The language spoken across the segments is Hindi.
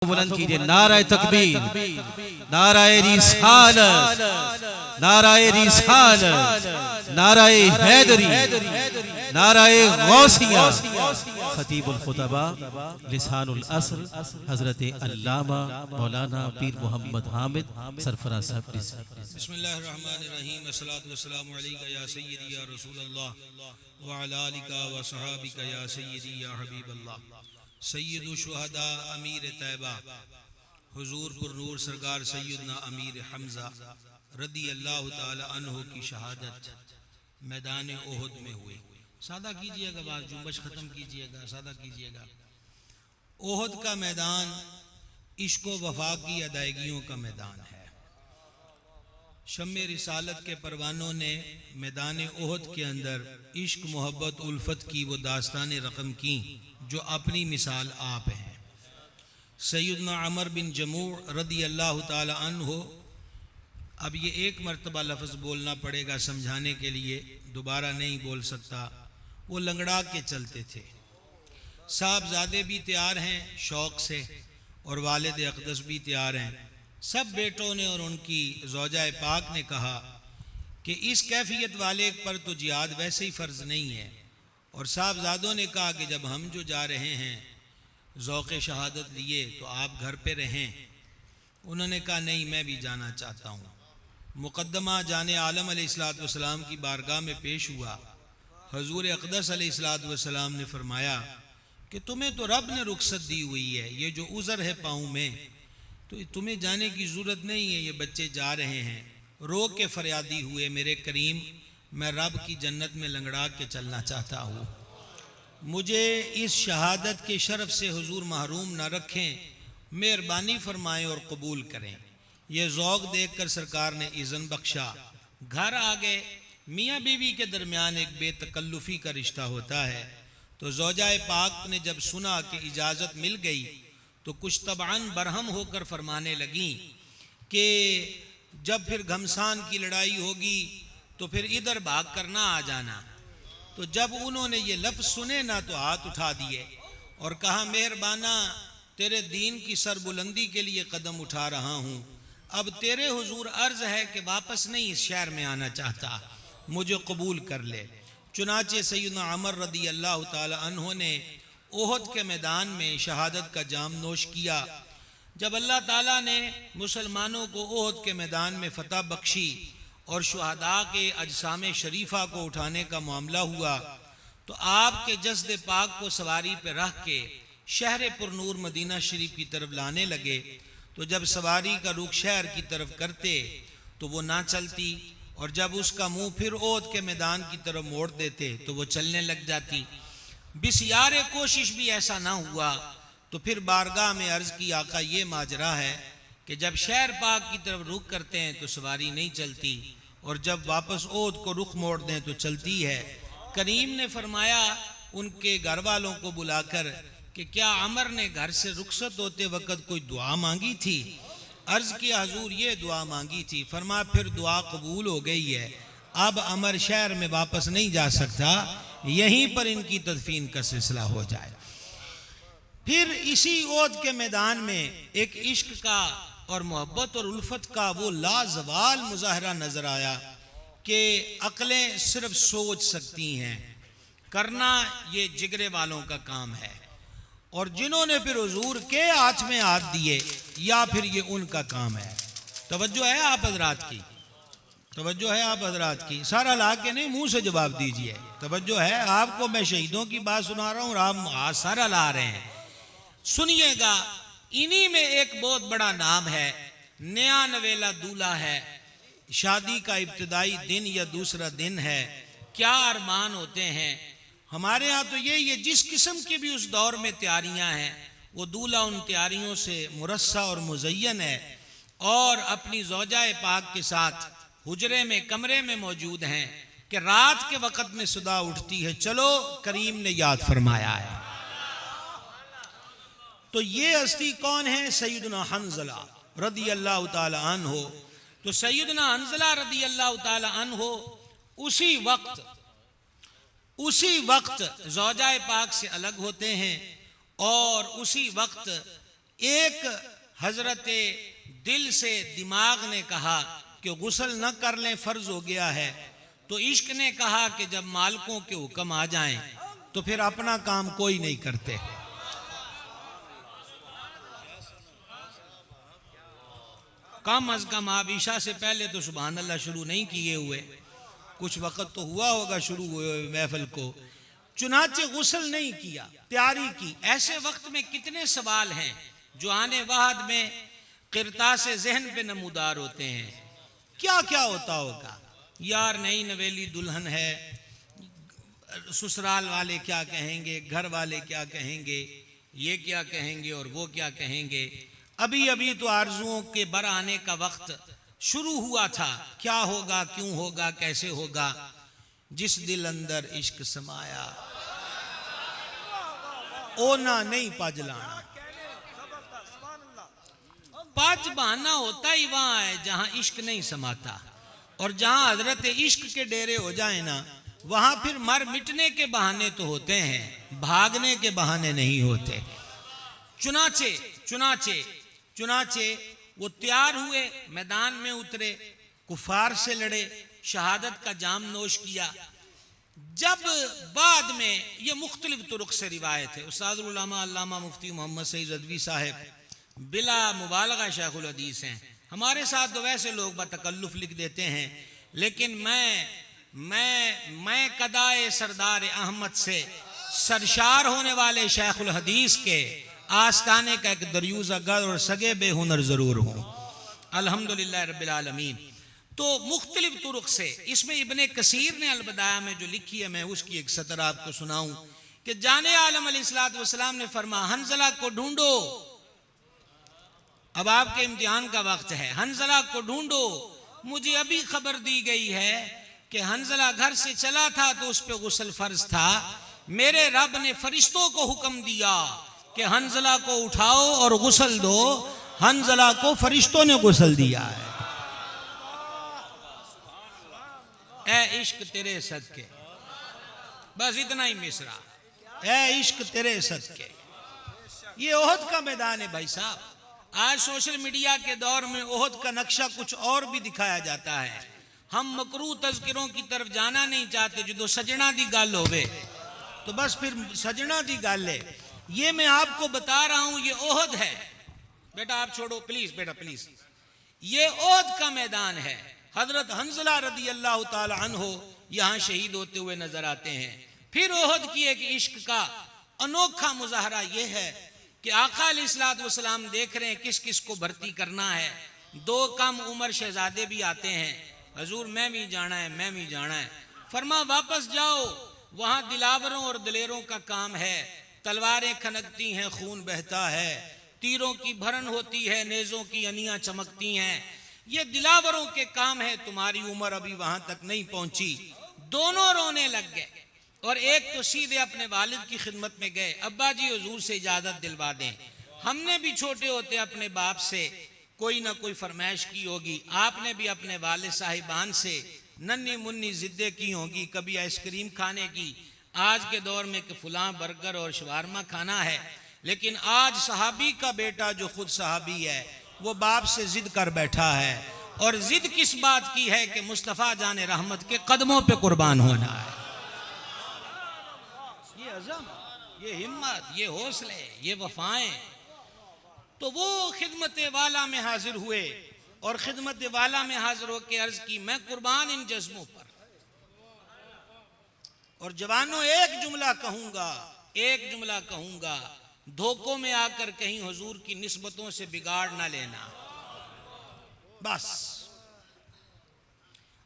बुलंद कीजिए। नाराए तकबीर, नाराए रिसालत, नाराए रिसालत, नाराए हैदरी, नाराए गौसिया। खतीबुल खुतबा लिसानुल अस्र हजरत अल्लामा मौलाना पीर मोहम्मद हामिद सरफराज साहब। बिस्मिल्लाहिर्रहमानिर्रहीम, अस्सलातु वस्सलामु अलैका या सय्यदी या रसूलल्लाह व अला आलिका व सहाबिका या सय्यदी या हबीबल्लाह। सय्यदु शुहदा अमीर तैबा हुजूर पुरनूर सरकार सैयदना अमीर हमजा रदी अल्लाह ताला अन्हु की शहादत मैदान ओहद में हुई। सादा कीजिएगा, बात जुम्बश ख़त्म कीजिएगा, सादा कीजिएगा। ओहद का मैदान इश्क व वफा की अदायगियों का मैदान है। शम्मे रिसालत के परवानों ने मैदान ओहद के अंदर इश्क मोहब्बत उल्फत की वो दास्तान रकम की जो अपनी मिसाल आप हैं। सैयदना अमर बिन जमूह रदी अल्लाह ताला अन्हो, अब ये एक मरतबा लफ्ज़ बोलना पड़ेगा समझाने के लिए, दोबारा नहीं बोल सकता। वो लंगड़ा के चलते थे। साहबजादे भी तैयार हैं शौक़ से और वालिद अक़दस भी तैयार हैं। सब बेटों ने और उनकी ज़ौजा पाक ने कहा कि इस कैफियत वाले पर तो जिहाद वैसे ही फ़र्ज़ नहीं है। और साहबजादों ने कहा कि जब हम जो जा रहे हैं ज़ौक़ शहादत लिए तो आप घर पे रहें। उन्होंने कहा नहीं, मैं भी जाना चाहता हूँ। मुक़द्दमा जाने आलम अलैहिस्सलातु वस्सलाम की बारगाह में पेश हुआ। हजूर अक़दस अलैहिस्सलातु वस्सलाम ने फरमाया कि तुम्हें तो रब ने रुख्सत दी हुई है, ये जो उज़र है पाँव में, तो तुम्हें जाने की ज़रूरत नहीं है, ये बच्चे जा रहे हैं। रो के फरियादी हुए, मेरे करीम मैं रब की जन्नत में लंगड़ा के चलना चाहता हूँ, मुझे इस शहादत के शरफ़ से हुजूर महरूम न रखें, मेहरबानी फरमाएं और कबूल करें। ये ज़ौक़ देख कर सरकार ने इज़्न बख्शा। घर आ गए। मियाँ बीवी के दरमियान एक बेतकल्लुफ़ी का रिश्ता होता है। तो ज़ौजा पाक ने जब सुना कि इजाज़त मिल गई तो कुछ तबान बरहम होकर फरमाने लगी कि जब फिर घमसान की लड़ाई होगी तो फिर इधर भाग कर ना आ जाना। तो जब उन्होंने ये लफ्ज़ सुने ना तो हाथ उठा दिए और कहा, मेहरबाना तेरे दीन की सरबुलंदी के लिए कदम उठा रहा हूँ, अब तेरे हुजूर अर्ज़ है कि वापस नहीं इस शहर में आना चाहता, मुझे कबूल कर ले। चुनाचे सैयदना अमर रदी अल्लाह ताला अन्हो ने ओहद के मैदान में शहादत का जाम नोश किया। जब अल्लाह ताला ने मुसलमानों को ओहद के मैदान में फ़तह बख्शी और शुहदा के अजसाम शरीफा को उठाने का मामला हुआ तो आपके जस्द पाक को सवारी पर रख के शहर पुरनूर मदीना शरीफ की तरफ लाने लगे। तो जब सवारी का रुख शहर की तरफ करते तो वो ना चलती, और जब उसका मुंह फिर ओहद के मैदान की तरफ मोड़ देते तो वो चलने लग जाती। बिस्यारे कोशिश भी ऐसा ना हुआ तो फिर बारगाह में अर्ज़ की, आका ये माजरा है कि जब शहर पाक की तरफ रुख करते हैं तो सवारी नहीं चलती, और जब वापस ओहद को रुख मोड़ दें तो चलती है। करीम ने फरमाया उनके घर वालों को बुलाकर कि क्या अमर ने घर से रुखसत होते वक़्त कोई दुआ मांगी थी? अर्ज़ किया, हुजूर ये दुआ मांगी थी। फरमा फिर दुआ कबूल हो गई है, अब अमर शहर में वापस नहीं जा सकता, यहीं पर इनकी तदफीन का सिलसिला हो जाए। फिर इसी ओहद के मैदान में एक इश्क का और मोहब्बत और उल्फत का वो लाजवाल मुजाहरा नजर आया कि अक्लें सिर्फ सोच सकती हैं, करना ये जिगरे वालों का काम है। और जिन्होंने फिर हुजूर के हाथ में हाथ दिए या फिर ये उनका काम है। तवज्जो है आप हजरात की, तवज्जो है आप हजरात की, सारा ला के नहीं मुंह से जवाब दीजिए। तवज्जो है आपको, मैं शहीदों की बात सुना रहा हूँ और आप सारा ला रहे हैं, सुनिएगा। इन्हीं में एक बहुत बड़ा नाम है, नया नवेला दूल्हा है, शादी का इब्तिदाई दिन या दूसरा दिन है, क्या अरमान होते हैं। हमारे यहाँ तो ये जिस किस्म की भी उस दौर में तैयारियां हैं, वो दूल्हा उन तैयारियों से मुरस्सा और मुज़य्यन है और अपनी ज़ौजाए पाक के साथ हुजरे में कमरे में मौजूद हैं कि रात के वक़्त में सदा उठती है, चलो करीम ने याद फरमाया है। तो ये हस्ती कौन है? सैयदना हंज़ला रदी अल्लाह ताला अन्हो। तो सैयदना हंज़ला रदी अल्लाह ताला अन्हो उसी वक्त ज़ौजाए पाक से अलग होते हैं और उसी वक्त एक हजरत दिल से दिमाग ने कहा कि गुस्ल न कर लें, फर्ज हो गया है। तो इश्क ने कहा कि जब मालिकों के हुक्म आ जाएं तो फिर अपना काम कोई नहीं करते। कम अज कम आप ईशा से पहले तो सुभान अल्लाह शुरू नहीं किए हुए, कुछ वक्त तो हुआ होगा शुरू हुए महफिल को, चुनाचे गुस्ल नहीं किया, तैयारी की। ऐसे वक्त में कितने सवाल हैं जो आने वाहद में किरता से जहन पे नमूदार होते हैं। क्या क्या होता होगा, यार नई नवेली दुल्हन है, ससुराल वाले क्या कहेंगे, घर वाले क्या कहेंगे, ये क्या कहेंगे और वो क्या कहेंगे। अभी अभी तो आरजुओं के बर आने का वक्त शुरू हुआ था, क्या होगा, क्यों होगा, कैसे होगा। जिस दिल अंदर इश्क समाया ओना नहीं पाजलाना। पांच बहाना होता ही वहां है जहां इश्क नहीं समाता, और जहां हजरत इश्क के डेरे हो जाए ना, वहां फिर मर मिटने के बहाने तो होते हैं, भागने के बहाने नहीं होते। चुनाचे चुनाचे चुनाचे वो तैयार हुए, मैदान में उतरे, कुफार से लड़े, शहादत का जाम नोश किया। जब बाद में ये मुख्तलिफ तुरुक से रिवायत है, उस्ताद उलमा अल्लामा मुफ्ती मोहम्मद सईद रज़वी साहब बिला मुबालगा शेखुल हदीस हैं। हमारे साथ तो वैसे लोग बतकल्लुफ लिख देते हैं, लेकिन मैं कदाए सरदार अहमद से सरशार होने वाले शेखुल हदीस के आस्ताने का एक दरियूज़ा गर और सगे बेहुनर जरूर हूँ, अल्हम्दुलिल्लाह रब्बिल आलमीन। तो मुख्तलिफ तुरुक से, इसमें इब्ने कसीर ने अलबदाया में जो लिखी है, मैं उसकी एक सतर आपको सुनाऊं कि जाने आलम अलैहिस्सलातु वस्सलाम ने फरमा, हंजला को ढूंढो, अब आपके इम्तिहान का वक्त है, हंजला को ढूंढो। मुझे अभी खबर दी गई है कि हंजला घर से चला था तो उस पर गुस्ल फर्ज था। मेरे रब ने फरिश्तों को हुक्म दिया कि हंजला को उठाओ और गुस्ल दो। हंजला को फरिश्तों ने गुस्ल दिया है। ए इश्क तेरे सदके, बस इतना ही मिसरा, ए इश्क तेरे सदके। ये ओहद का मैदान है भाई साहब। आज सोशल मीडिया के दौर में ओहद का नक्शा कुछ और भी दिखाया जाता है। हम मकरू तज़किरों की तरफ जाना नहीं चाहते। जो सजना दी गल होवे तो बस फिर सजना दी गल है। ये मैं आपको बता रहा हूं, ये ओहद है। बेटा आप छोड़ो प्लीज, बेटा प्लीज। ये ओहद का मैदान है। हजरत हंजला रदी अल्लाह ताला अन्हो यहां शहीद होते हुए नजर आते हैं। फिर ओहद की एक इश्क का अनोखा मुजाहरा यह है कि आका अलैहिस्सलातु वस्सलाम देख रहे हैं किस किस को भर्ती करना है। दो कम उम्र शहजादे भी आते हैं, हजूर मैं भी जाना है, मैं भी जाना है। फरमा वापस जाओ, वहां दिलावरों और दिलेरों का काम है। तलवारें खनकती हैं, खून बहता है, तीरों की भरन होती है, नेज़ों की अनियां चमकती हैं। ये दिलावरों के काम है, तुम्हारी उम्र अभी वहां तक नहीं पहुंची। दोनों रोने लग गए और एक तो सीधे अपने वालिद की खिदमत में गए, अब्बा जी हुजूर से इजाजत दिलवा दें। हमने भी छोटे होते अपने बाप से कोई ना कोई फरमाइश की होगी, आपने भी अपने वालिद साहिबान से नन्ही मुन्नी जिद्दें की होगी, कभी आइसक्रीम खाने की, आज के दौर में कि फुलां बर्गर और शवारमा खाना है। लेकिन आज सहाबी का बेटा जो खुद सहाबी है वो बाप से जिद कर बैठा है, और जिद किस बात की है कि मुस्तफ़ा जाने रहमत के कदमों पे कुर्बान होना है। ये अज़म, ये हिम्मत, ये हौसले, ये वफाएं। तो वो खिदमत वाला में हाजिर हुए और खिदमत वाला में हाजिर होकर अर्ज की, मैं कुर्बान इन जज्बों पर। और जवानों एक जुमला कहूंगा, एक जुमला कहूंगा, धोखों में आकर कहीं हुजूर की निस्बतों से बिगाड़ ना लेना बस।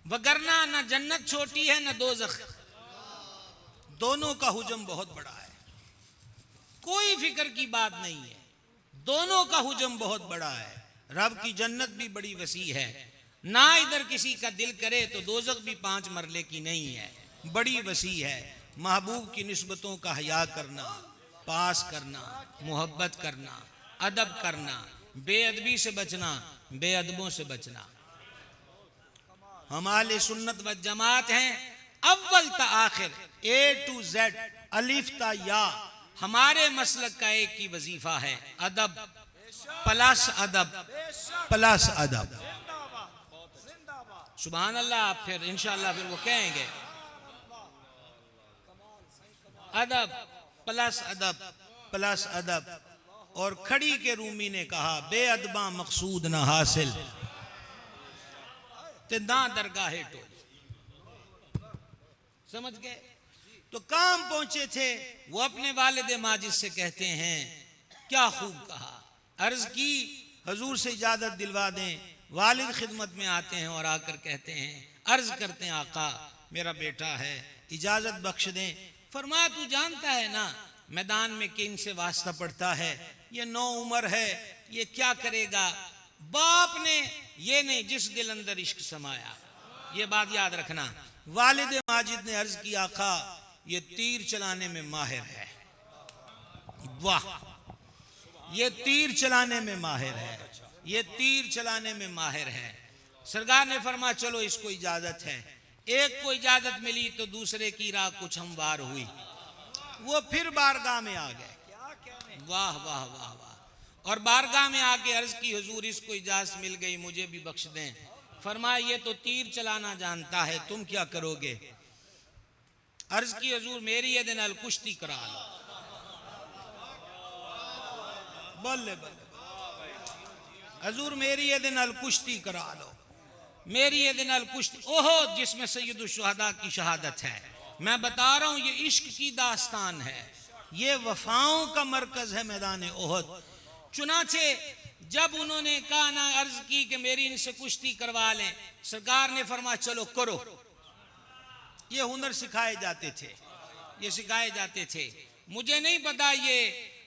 वगरना न जन्नत छोटी है न दोज़ख, दोनों का हुजम बहुत बड़ा है। कोई फिक्र की बात नहीं है, दोनों का हुजम बहुत बड़ा है। रब की जन्नत भी बड़ी वसी है, ना इधर किसी का दिल करे तो दोज़ख भी 5 मरले की नहीं है, बड़ी वसी है। महबूब की निस्बतों का हया करना, पास करना, मोहब्बत करना, अदब करना, बेअदबी से बचना, बेअदबों से बचना। हम आले सुन्नत व जमात हैं, अव्वल ता आखिर, ए टू जेड, अलिफ ता या। हमारे मसलक का एक ही वजीफा है, अदब, प्लस अदब, प्लस अदब। सुभान अल्लाह। फिर इंशाअल्लाह फिर वो कहेंगे अदब प्लस अदब प्लस अदब। और खड़ी के रूमी ने कहा बेअदबा मकसूद ना हासिल ते ना दरगाहे टोल। समझ गए? तो काम पहुंचे थे, वो अपने वालिद माजिद से कहते हैं क्या खूब कहा। अर्ज की हजूर से इजाजत दिलवा दें। वालिद खिदमत में आते हैं और आकर कहते हैं, अर्ज करते हैं आका मेरा बेटा है, इजाजत बख्श दें। फरमाया तू जानता है ना मैदान में किन से वास्ता पड़ता है, ये नौ उम्र है, ये क्या करेगा। बाप ने ये नहीं जिस दिल अंदर इश्क समाया, ये बात याद रखना। वालिद माजिद ने अर्ज किया आका ये तीर चलाने में माहिर है। वाह, ये तीर चलाने में माहिर है, ये तीर चलाने में माहिर है। सरकार ने फरमाया चलो इसको इजाजत है। एक को इजाजत मिली तो दूसरे की राह कुछ हमवार हुई, वो फिर बारगाह में आ गए। वाह वाह वाह वाह। और बारगाह में आके अर्ज की हुजूर इसको इजाजत मिल गई, मुझे भी बख्श दें। फरमाया ये तो तीर चलाना जानता है, तुम क्या करोगे। अर्ज की हुजूर मेरी ये दिन अल कुश्ती करा लो। बल्ले बल्ले हजूर मेरी ये दिन अल कुश्ती करा लो, मेरी ये दिन अल कुश्ती। ओहो जिसमें सैयदुल शुहदा की शहादत है। मैं बता रहा हूं ये इश्क की दास्तान है, ये वफाओं का मरकज है मैदान ओहद। चुनाचे जब उन्होंने कहा ना अर्ज की कि मेरी इनसे कुश्ती करवा लें, सरकार ने फरमाया चलो करो। ये हुनर सिखाए जाते थे, ये सिखाए जाते थे। मुझे नहीं पता ये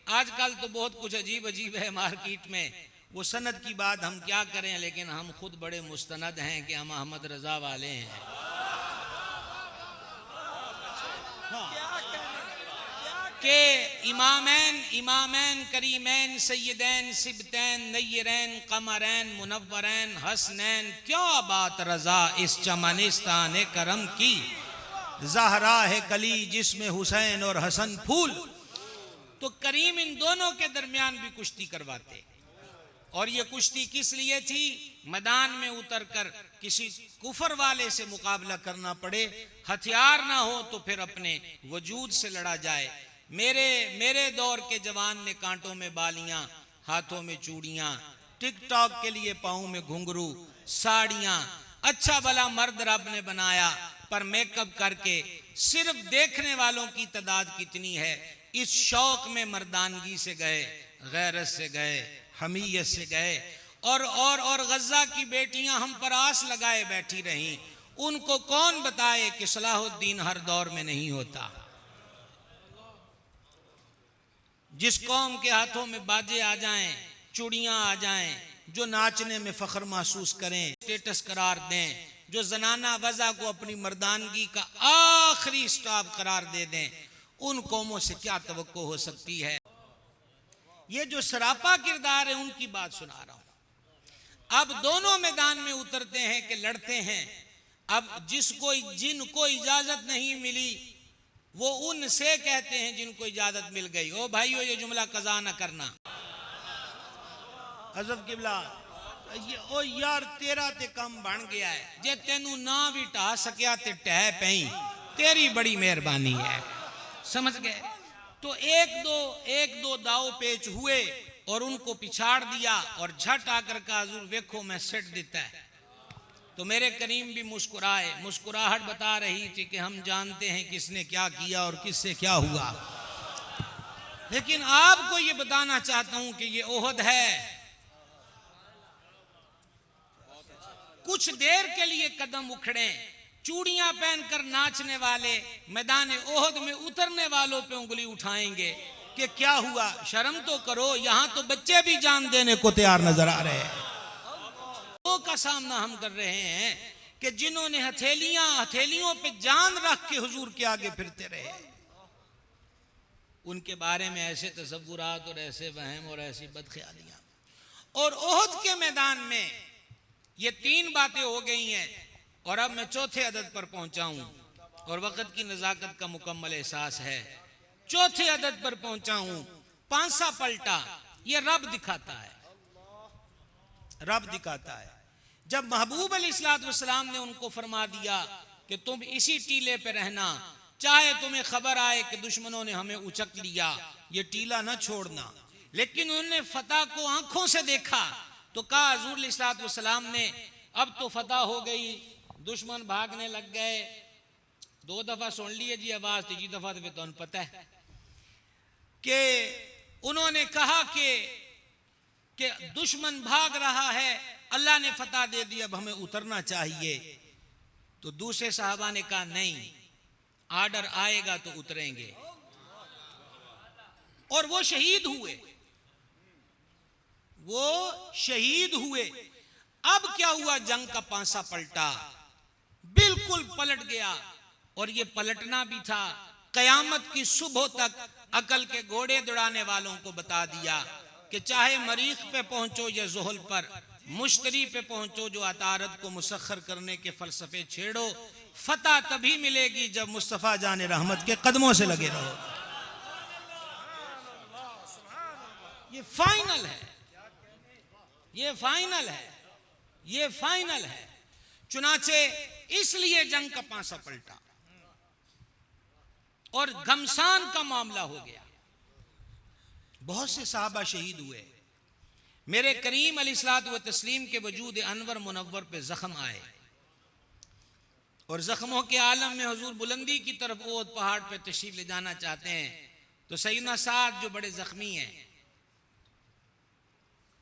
आजकल तो बहुत कुछ अजीब अजीब है मार्केट में, वो सनद की बात हम क्या करें, लेकिन हम खुद बड़े मुस्तनद हैं कि हम अहमद रजा वाले हैं। हाँ। के इमामैन करीमैन सैयदैन सिबतैन नय्यरैन कमरैन मुनव्वरैन हसनैन, क्या बात रजा इस चमनिस्तान करम की, ज़हरा है कली जिसमें हुसैन और हसन फूल। तो करीम इन दोनों के दरमियान भी कुश्ती करवाते। और ये कुश्ती किस लिए थी, मैदान में उतरकर किसी कुफर वाले से मुकाबला करना पड़े, हथियार ना हो तो फिर अपने वजूद से लड़ा जाए। मेरे दौर के जवान ने कांटों में बालियां, हाथों में चूड़ियां, टिकटॉक के लिए पाँव में घुंघरू, साड़ियां। अच्छा भला मर्द रब ने बनाया, पर मेकअप करके सिर्फ देखने वालों की तादाद कितनी है। इस शौक में मर्दानगी से गए, गैरत से गए, हमीयत से गए। और गज्जा की बेटियां हम पर आस लगाए बैठी रहीं। उनको कौन बताए कि सलाहुद्दीन हर दौर में नहीं होता। जिस कौम के हाथों में बाजे आ जाएं, चूड़ियां आ जाएं, जो नाचने में फख्र महसूस करें, स्टेटस करार दें, जो जनाना वज़ा को अपनी मर्दानगी का आखिरी स्टॉप करार दे दें, उन कौमों से क्या तवक्को हो सकती है। ये जो सरापा किरदार है उनकी बात सुना रहा हूं। अब दोनों मैदान में उतरते हैं कि लड़ते हैं। अब जिनको इजाजत नहीं मिली वो उनसे कहते हैं जिनको इजाजत मिल गई, ओ भाइयों ये जुमला कज़ा न करना। हज़रत किबला ओ यार तेरा ते कम बन गया है, जे तेनू ना भी ढा सकिया ते टह पई, तेरी बड़ी मेहरबानी है। समझ गए? तो एक दो दाव पेच हुए और उनको पिछाड़ दिया और झट आकर का हुजूर देखो मैं सेट देता है। तो मेरे करीम भी मुस्कुराए, मुस्कुराहट बता रही थी कि हम जानते हैं किसने क्या किया और किससे क्या हुआ, लेकिन आपको ये बताना चाहता हूं कि ये ओहद है। कुछ देर के लिए कदम उखड़े, चूड़ियां पहनकर नाचने वाले मैदान ओहद में उतरने वालों पे उंगली उठाएंगे कि क्या हुआ, शर्म तो करो, यहां तो बच्चे भी जान देने को तैयार नजर आ रहे हैं। का सामना हम कर रहे हैं कि जिन्होंने हथेलियों पे जान रख के हुजूर के आगे फिरते रहे, उनके बारे में ऐसे तसव्वुरात और ऐसे वहम और ऐसी बदख्यालियां। और ओहद के मैदान में ये तीन बातें हो गई हैं और अब मैं चौथे अदद पर पहुंचा हूं और वक्त की नजाकत का मुकम्मल एहसास है। चौथे अदद पर पहुंचा हूं, पांसा पलटा, ये रब दिखाता है। रब दिखाता है। जब महबूब अलैहिस्सलाम ने उनको फरमा दिया कि तुम इसी टीले पे रहना, चाहे तुम्हें खबर आए कि दुश्मनों ने हमें उचक लिया, ये टीला ना छोड़ना, लेकिन उन्होंने फतह को आंखों से देखा तो कहा हुजूर अलैहिस्सलाम ने अब तो फतह हो गई, दुश्मन भागने लग गए। 2 दफा सुन लिए जी आवाज, 3 दफा तो तुम्हें पता है कि उन्होंने कहा कि दुश्मन भाग रहा है, अल्लाह ने फतह दे दी, अब हमें उतरना चाहिए। तो दूसरे साहबा ने कहा नहीं, आर्डर आएगा तो उतरेंगे, और वो शहीद हुए, वो शहीद हुए। अब क्या हुआ, जंग का पांसा पलटा, बिल्कुल पलट गया। और ये पलटना भी था कयामत की सुबह तक अकल के घोड़े दौड़ाने वालों को बता दिया कि चाहे मरीख पे पहुंचो या ज़ुहल पर, मुश्तरी पे पहुंचो, जो अतारत को मुसख्खर करने के फलसफे छेड़ो, फतह तभी मिलेगी जब मुस्तफ़ा जाने रहमत के कदमों से लगे रहो। ये फाइनल है, ये फाइनल है, ये फाइनल है। चुनाचे इसलिए जंग का पांसा पलटा और घमसान का मामला हो गया, बहुत से साहबा शहीद हुए। मेरे करीम अलैहिस्सलातु व तस्लीम के वजूद अनवर मुनव्वर पे जख्म आए, और जख्मों के आलम में हुजूर बुलंदी की तरफ ओद पहाड़ पे तशरीफ ले जाना चाहते हैं। तो सैयदना साद जो बड़े जख्मी हैं,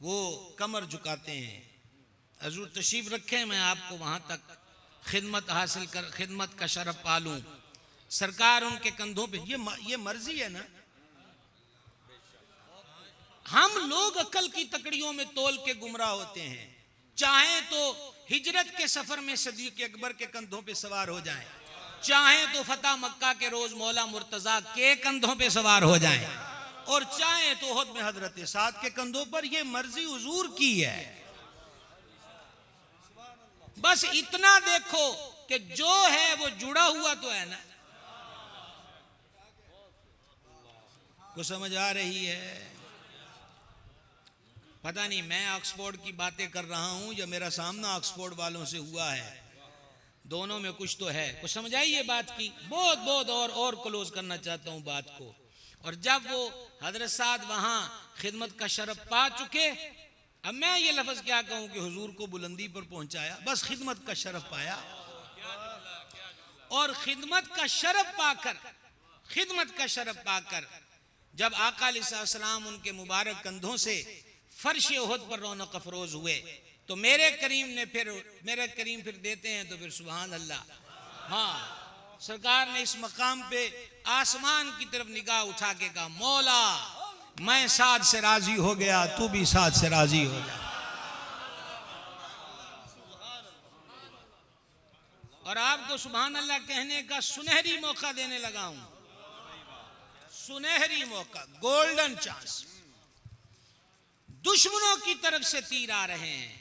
वो कमर झुकाते हैं, हुजूर तशरीफ रखें, मैं आपको वहां तक खिदमत हासिल कर, खिदमत का शरफ पालूं। सरकार उनके कंधों पे, ये मर्जी है ना, हम लोग अकल की तकड़ियों में तोल के गुमराह होते हैं। चाहे तो हिजरत के सफर में सदीक अकबर के कंधों पे सवार हो जाएं, चाहे तो फतह मक्का के रोज मौला मुर्तजा के कंधों पे सवार हो जाएं, और चाहे तो उहद में हजरत साद के कंधों पर। ये मर्जी हुजूर की है। बस इतना देखो कि जो है वो जुड़ा हुआ तो है ना। कुछ समझ आ रही है? पता नहीं मैं ऑक्सफोर्ड की बातें कर रहा हूं या मेरा सामना ऑक्सफोर्ड वालों से हुआ है, दोनों में कुछ तो है। कुछ समझ आई ये बात की? बहुत बहुत और क्लोज करना चाहता हूं बात को। और जब वो हजरत साद वहां खिदमत का शरफ पा चुके, अब मैं ये लफ्ज क्या कहूं कि हुजूर को बुलंदी पर पहुंचाया, बस खिदमत का शरफ पाया। और खिदमत का शरफ पाकर, खिदमत का शरफ पाकर जब आका अलैहिस्सलाम उनके मुबारक कंधों से फर्श उहद पर रौनक अफरोज हुए, तो मेरे करीम फिर देते हैं तो फिर सुभान अल्लाह। हाँ, सरकार ने इस मकाम पे आसमान की तरफ निगाह उठा के कहा, मौला मैं साद से राजी हो गया, तू भी साद से राजी हो जा। और आपको सुभान अल्लाह कहने का सुनहरी मौका देने लगा हूं, सुनहरी मौका, गोल्डन चांस। दुश्मनों की तरफ से तीर आ रहे हैं,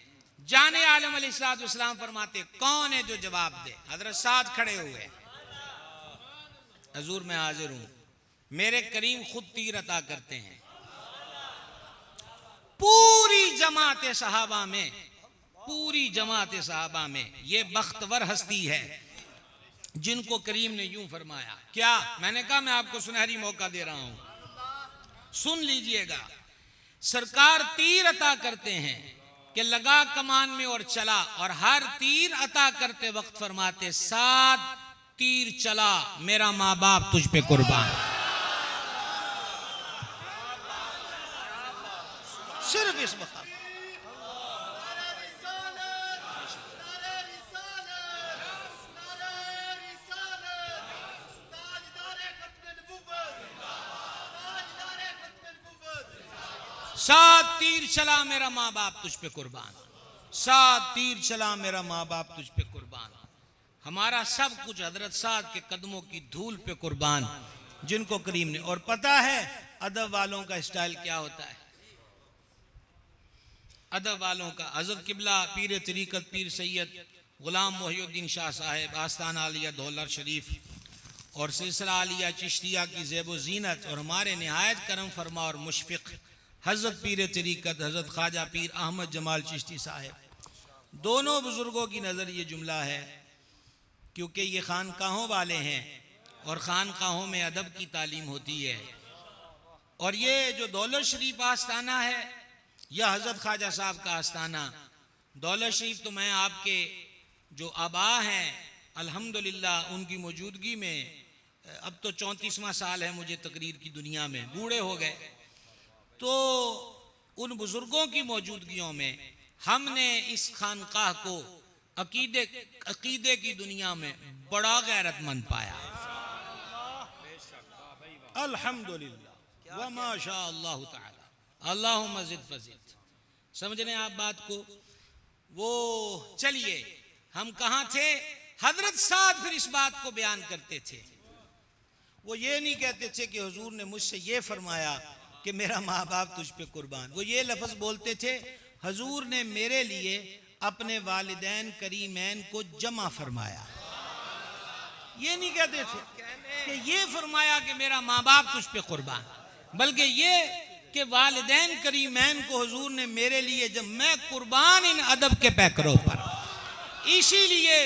जाने आलम अलैहिस्सलाम फरमाते कौन है जो जवाब दे? हजरत साद खड़े हुए, हुजूर मैं हाजिर हूं। मेरे करीम खुद तीर अता करते हैं। पूरी जमात सहाबा में, पूरी जमात सहाबा में ये बख्तवर हस्ती है जिनको करीम ने यूं फरमाया। क्या? मैंने कहा मैं आपको सुनहरी मौका दे रहा हूं, सुन लीजिएगा। सरकार तीर अता करते हैं कि लगा कमान में और चला, और हर तीर अता करते वक्त फरमाते साद तीर चला, मेरा माँ बाप तुझ पे कुर्बान। सिर्फ इस मकाम। सात तीर चला मेरा माँ बाप तुझ पे कुर्बान, सात तीर चला मेरा माँ बाप तुझ पे कुर्बान। हमारा सब कुछ हजरत साद के कदमों की धूल पे कुर्बान, जिनको करीम ने। और पता है अदब वालों का स्टाइल क्या होता है? अदब वालों का, हजरत किबला पीर तरीकत पीर सैयद गुलाम मोहिउद्दीन शाह साहेब आस्ताना आलिया दौलत शरीफ और सिलसिला आलिया चिश्तिया की ज़ेब व ज़ीनत, और हमारे निहायत करम फरमा और मुशफ़िक़ हज़रत पीर तरीक़त हज़रत ख्वाजा पीर अहमद जमाल चिश्ती साहब, दोनों बुज़ुर्गों की नज़र ये जुमला है, क्योंकि ये खानकाहों वाले हैं और खानकाहों में अदब की तालीम होती है। और ये जो दौलत शरीफ आस्थाना है या हज़रत ख्वाजा साहब का आस्थाना, दौलत शरीफ तो मैं आपके जो आबा हैं अल्हम्दुलिल्लाह उनकी मौजूदगी में, अब तो 34वां साल है मुझे तकरीर की दुनिया में, बूढ़े हो गए, तो उन बुज़ुर्गों की मौजूदगियों में हमने इस खानकाह को अकीदे की दुनिया में बड़ा गैरतमंद पाया। अल्हम्दुलिल्लाह व माशा अल्लाह ताला, अल्लाहुम्मा ज़िद फज़िद। समझ रहे हैं आप बात को? वो चलिए, हम कहाँ थे? हजरत साद फिर इस बात को बयान करते थे। वो ये नहीं कहते थे कि हुजूर ने मुझसे ये फरमाया कि मेरा माँ बाप तुझ पे कुर्बान। वो ये लफ्ज़ बोलते थे, हुजूर ने मेरे लिए अपने वालिदैन करीमैन को जमा फरमाया। ये नहीं कहते थे कि ये फरमाया कि मेरा माँ बाप तुझ पे कुर्बान, बल्कि ये कि वालिदैन करीमैन को हुजूर ने मेरे लिए जब मैं कुर्बान इन अदब के पैकरों पर। इसीलिए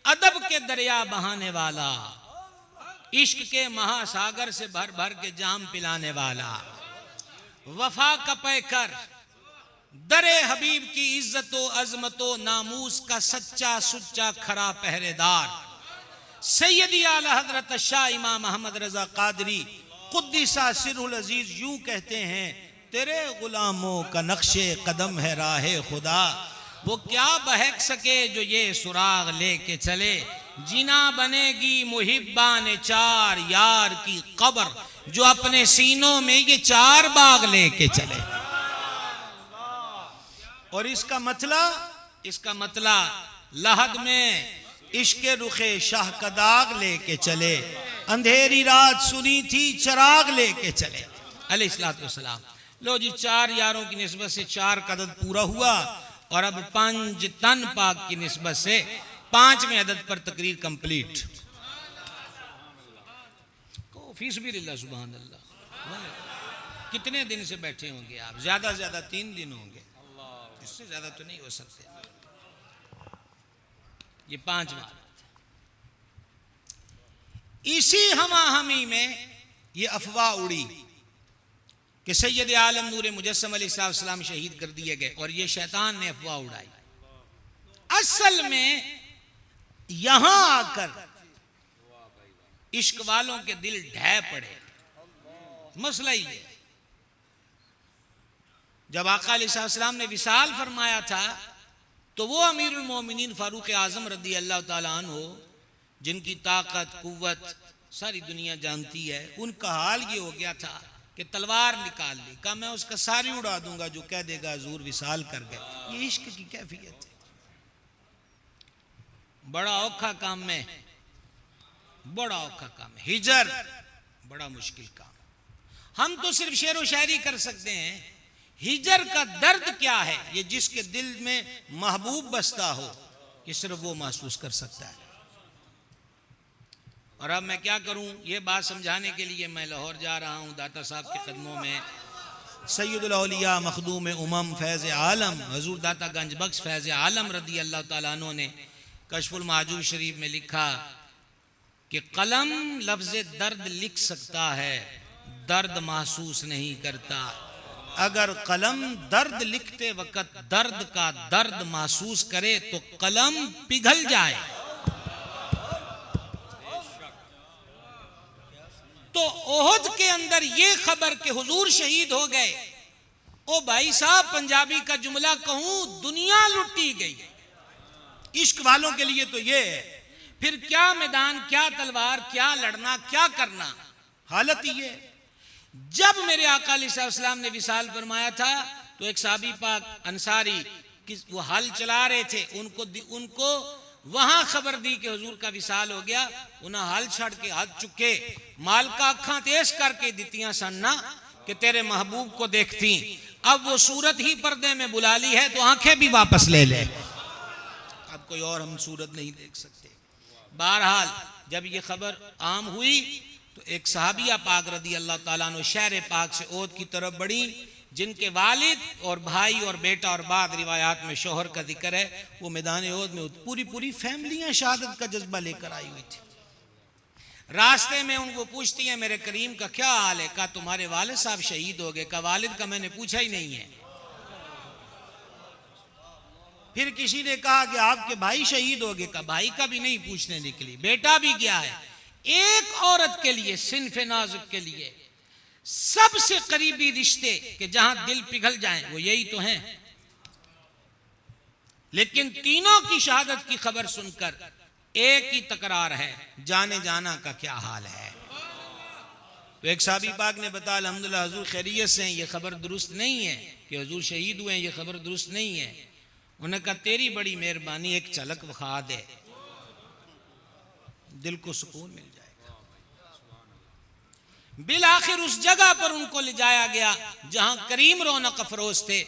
अदब के दरिया बहाने वाला, इश्क के महासागर से भर भर के जाम पिलाने वाला, वफा का पैकर, दरे हबीब की इज्जतो अजमतो नामूस का सच्चा सुच्चा खरा पहरेदार, सैयदी आला हजरत शाह इमाम अहमद रजा कादरी कुद्दिसा सिरुल अजीज यूं कहते हैं, तेरे गुलामों का नक्शे कदम है राहे खुदा, वो क्या बहक सके जो ये सुराग लेके चले, जीना बनेगी मुहिब्बान चार यार की कब्र, जो अपने सीनों में ये चार बाग लेके चले। और इसका मतला लहद में इश्क रुखे शाह का दाग लेके चले, अंधेरी रात सुनी थी चराग लेके चले अलैहिस्सलातु वस्सलाम। लो जी, 4 यारों की निस्बत से 4 का अदद पूरा हुआ, और अब 5 तन पाक की निस्बत से 5वें अदद पर तकरीर कंप्लीट। फीस भी लिल्लाह सुभान अल्लाह। कितने दिन से बैठे होंगे आप? ज्यादा से ज्यादा 3 दिन होंगे, इससे ज्यादा तो नहीं हो सकते। ये 5वां। इसी हमाहमी में ये अफवाह उड़ी कि सैयद आलम नूर मुजस्सम अलैहिस्सलाम शहीद कर दिए गए, और ये शैतान ने अफवाह उड़ाई। असल में यहां आकर इश्क वालों के दिल ढह पड़े। मसला ही है, जब आका अलैहिस्सलाम ने विसाल फरमाया था तो वो अमीरुल मोमिनीन फारूक आजम रदी अल्लाह ताला अन्हु, जिनकी ताकत कुव्वत सारी दुनिया जानती है, उनका हाल ये हो गया था कि तलवार निकाल ली, कहा मैं उसका सारी उड़ा दूंगा जो कह देगा हुजूर विसाल कर गए। ये इश्क की कैफियत है। बड़ा औखा काम है, बड़ा औखा काम है। हिजर बड़ा मुश्किल काम। हम तो सिर्फ शेर व शायरी कर सकते हैं, हिजर का दर्द क्या है ये जिसके दिल में महबूब बसता हो, ये सिर्फ वो महसूस कर सकता है। और अब मैं क्या करूं, ये बात समझाने के लिए मैं लाहौर जा रहा हूं। दाता साहब के कदमों में सैयदुल औलिया मखदूम उमम फैज़ आलम हुजूर दाता गंज बख्श फैज़ आलम रदी अल्लाह ताला अन्हु ने कशफुल महजूब शरीफ में लिखा कि कलम लफ्ज़ दर्द लिख सकता है, दर्द महसूस नहीं करता। अगर कलम दर्द लिखते वक्त दर्द का दर्द महसूस करे तो कलम पिघल जाए। तो ओहद के अंदर ये खबर कि हुजूर शहीद हो गए, ओ भाई साहब पंजाबी का जुमला कहूं, दुनिया लुटी गई। इश्क वालों के लिए तो ये है, फिर क्या मैदान, क्या तलवार, क्या लड़ना, क्या करना। हालत ये, जब मेरे आका अलैहिस्सलाम ने विसाल फरमाया था तो एक साहबी पाक अंसारी वो हल चला रहे थे, उनको वहां खबर दी कि हुजूर का विसाल हो गया। उन्हें हल छड़ के हाथ चुके माल का अखा तेज करके दितियां सन्ना कि तेरे महबूब को देखती। अब वो सूरत ही पर्दे में बुला ली है तो आंखें भी वापस ले ले, अब कोई और हम सूरत नहीं देख सकते। बहरहाल जब ये खबर आम हुई तो एक सहाबिया पाक रदी अल्लाह ताला अन्हु शहर पाक से ओद की तरफ बढ़ी, जिनके वालिद और भाई और बेटा और बाद रिवायात में शोहर का जिक्र है। वो मैदान ओद में पूरी पूरी फैमिलियां शहादत का जज्बा लेकर आई हुई थी। रास्ते में उनको पूछती है मेरे करीम का क्या हाल है? कहा तुम्हारे वालिद साहब शहीद हो गए। कहा वालिद का मैंने पूछा ही नहीं है। फिर किसी ने कहा कि आपके भाई शहीद हो गए। कहा भाई का भी नहीं पूछने निकली, बेटा भी गया है। एक औरत के लिए, सिनफे नाजुक के लिए सबसे करीबी रिश्ते कि जहां दिल पिघल जाएं वो यही तो हैं। लेकिन तीनों की शहादत की खबर सुनकर एक ही तकरार है, जाने जाना का क्या हाल है। तो एक साहबी पाक ने बताया अल्हम्दुलिल्लाह हुजूर खैरियत से हैं, ये खबर दुरुस्त नहीं है कि हुजूर शहीद हुए हैं, ये खबर दुरुस्त नहीं है। उन्होंने कहा तेरी बड़ी मेहरबानी, एक झलक दिखा दे, दिल को सुकून मिल जाएगा। बिल आखिर उस जगह पर उनको ले जाया गया जहां करीम रौनक अफरोज थे।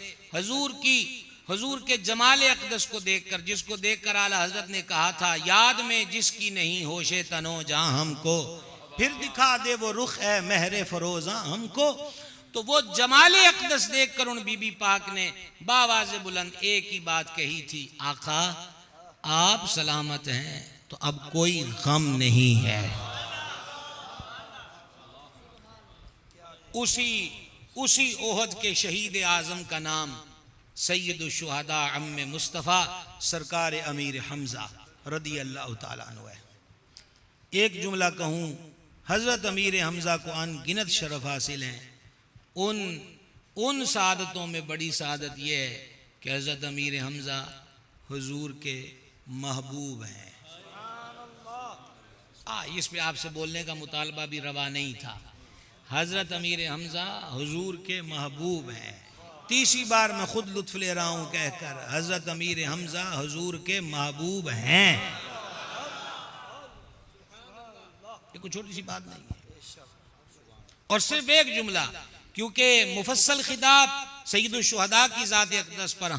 हुजूर के जमाले अक़दस को देखकर, जिसको देखकर आला हजरत ने कहा था याद में जिसकी नहीं होशे तनो जहां हमको, फिर दिखा दे वो रुख है महरे फरोजा हमको। तो वो जमाले अक़दस देखकर उन बीबी पाक ने बावाज़े बुलंद एक ही बात कही थी, आका आप सलामत हैं तो अब कोई गम नहीं है। उसी ओहद के शहीद आजम का नाम सैयदुश शुहदा अम्मे मुस्तफ़ा सरकार अमीर हमजा रदी अल्लाह ताला अन्हु है। एक जुमला कहूँ, हज़रत अमीर हमजा को अनगिनत शरफ हासिल हैं। उन सादतों में बड़ी सादत यह है कि हज़रत अमीर हमजा हुजूर के महबूब हैं। इस पे आपसे बोलने का मुतालबा भी रवा नहीं था। हज़रत अमीर हमजा हुजूर के महबूब हैं। तीसरी बार मैं खुद लुत्फ ले रहा हूँ कहकर, हज़रत अमीर हमजा हुजूर के महबूब हैं। ये कोई छोटी सी बात नहीं है। और सिर्फ एक जुमला, क्योंकि मुफस्सल खिताब सैयदुश शुहदा की ज़ात अक़दस पर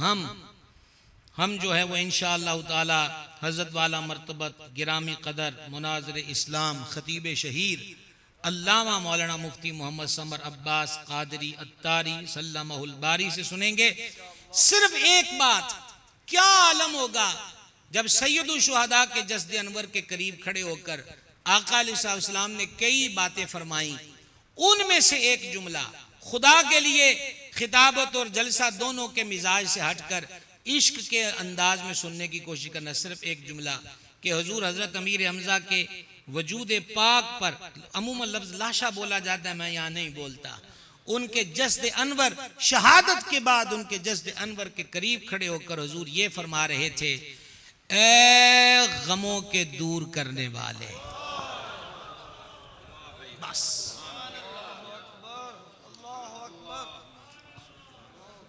हम जो है वो इंशाअल्लाह ताला हज़रत वाला मर्तबत गिरामी कदर मुनाज़िर इस्लाम खतीब शहीर अल्लामा मौलाना मुफ्ती मोहम्मद समर अब्बास कादरी अत्तारी सल्लमहुल बारी से सुनेंगे। सिर्फ एक बात, क्या आलम होगा जब सैयदुल शुहदा के जस्द अनवर के करीब खड़े होकर आका अलैहिस्सलाम ने कई बातें फरमाई। उनमें से एक जुमला खुदा के लिए खिताबत और जलसा दोनों के मिजाज से हटकर इश्क के अंदाज में सुनने की कोशिश करना। सिर्फ एक जुमला कि हुजूर हज़रत अमीर हमजा के वजूद पाक पर अमूमन लफ्ज़ लाशा बोला जाता है, मैं यहाँ नहीं बोलता। उनके जस्द अनवर शहादत के बाद उनके जस्द अनवर के करीब खड़े होकर हुजूर ये फरमा रहे थे, ए गमों के दूर करने वाले। बस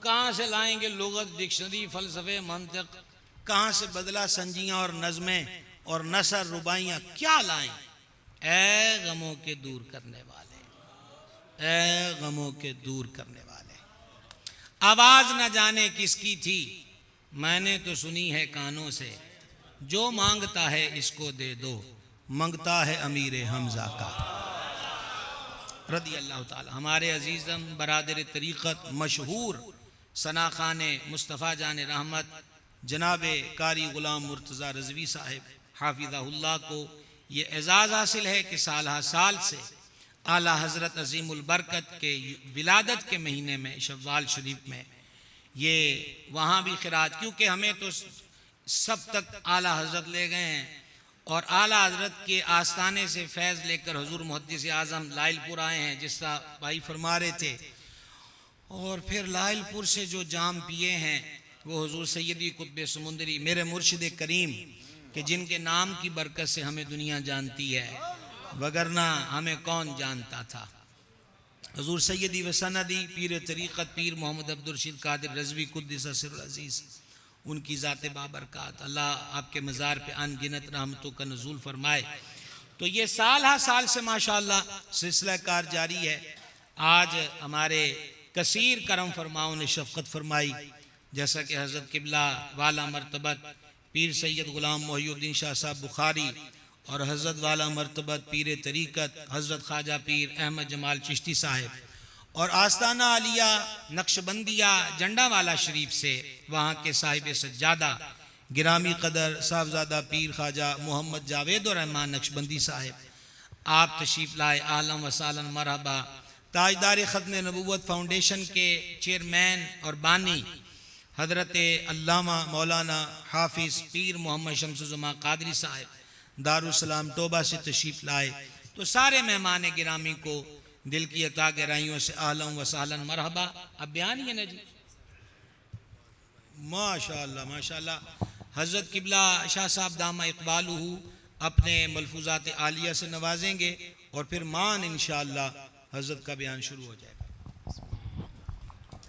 कहाँ से लाएंगे लुगत, डिक्शनरी, फलसफे, मंतिक, कहाँ से बदला संजियां और नज़में और नसर रुबाइयां, क्या लाएं? ए गमों के दूर करने वाले, ए गमों के दूर करने वाले। आवाज न जाने किसकी थी, मैंने तो सुनी है कानों से, जो मांगता है इसको दे दो, मांगता है अमीर हमजा का रदी अल्लाह ताला। हमारे अजीज़म बरादर तरीक़त मशहूर सना खान मुस्तफ़ा जान रहमत जनाब कारी ग़ुलाम मुर्तज़ा रज़वी साहिब हाफिज़हुल्लाह को ये एज़ाज़ हासिल है कि साल साल से आला हज़रत अज़ीमुल बरकत के विलादत के महीने में शव्वाल शरीफ में ये वहाँ भी खिराज, क्योंकि हमें तो सब तक आला हज़रत ले गए हैं और आला हज़रत के आस्थाने से फैज़ लेकर हुज़ूर मुहद्दिस आज़म लाइलपुर आए हैं, जिसका भाई फरमा रहे थे। और फिर लाइलपुर से जो जाम पिए हैं वो हुज़ूर सैयदी कुतुब समुंदरी मेरे मुर्शिद करीम के जिनके नाम की बरकत से हमें दुनिया जानती है, वगरना हमें कौन जानता था। हुज़ूर सैयदी व सनदी पीर तरीक़त पीर मोहम्मद अब्दुल रशीद कादिर रज़वी कुद्दस सिर्रुल अज़ीज़, उनकी ज़ात बाबरकत अल्लाह आपके मज़ार पे अनगिनत रहमतों का नज़ूल फरमाए। तो ये साल से माशाअल्लाह सिलसिला कार जारी है। आज हमारे कसीर करम फरमाओं ने शफ़क़त फरमाई, जैसा कि हज़रत क़िबला वाला मर्तबत पीर सैयद ग़ुलाम मोहिउद्दीन शाह साहब बुखारी और हज़रत वाला मर्तबत पीर तरीक़त हज़रत ख्वाजा पीर अहमद जमाल चिश्ती साहिब और आस्ताना आलिया नक्शबंदिया जंडा वाला शरीफ से वहाँ के साहिब सज्जादा गिरामी कदर साहबजादा पीर ख्वाजा मोहम्मद जावेद और रहमान नक्शबंदी साहिब आप तशरीफ़ लाए, आलम वसालन मरहबा। ताजदार ख़त्म नबूवत फाउंडेशन के चेयरमैन और बानी हज़रत अल्लामा मौलाना हाफिज़ पीर मोहम्मद शम्सुज़्ज़मा कादरी साहिब दारुस्सलाम टोबा से तशरीफ़ लाए। तो सारे मेहमान गिरामी को दिल की अता गहराइयों से आलम वसालन मरहबा। अब बयान ही है ना जी, माशाअल्लाह माशाअल्लाह। हज़रत किबला शाह साहब दामा इक़बालुहु अपने मलफूज़ात आलिया से नवाजेंगे और फिर मान इंशाअल्लाह हज़रत का बयान शुरू हो जाए।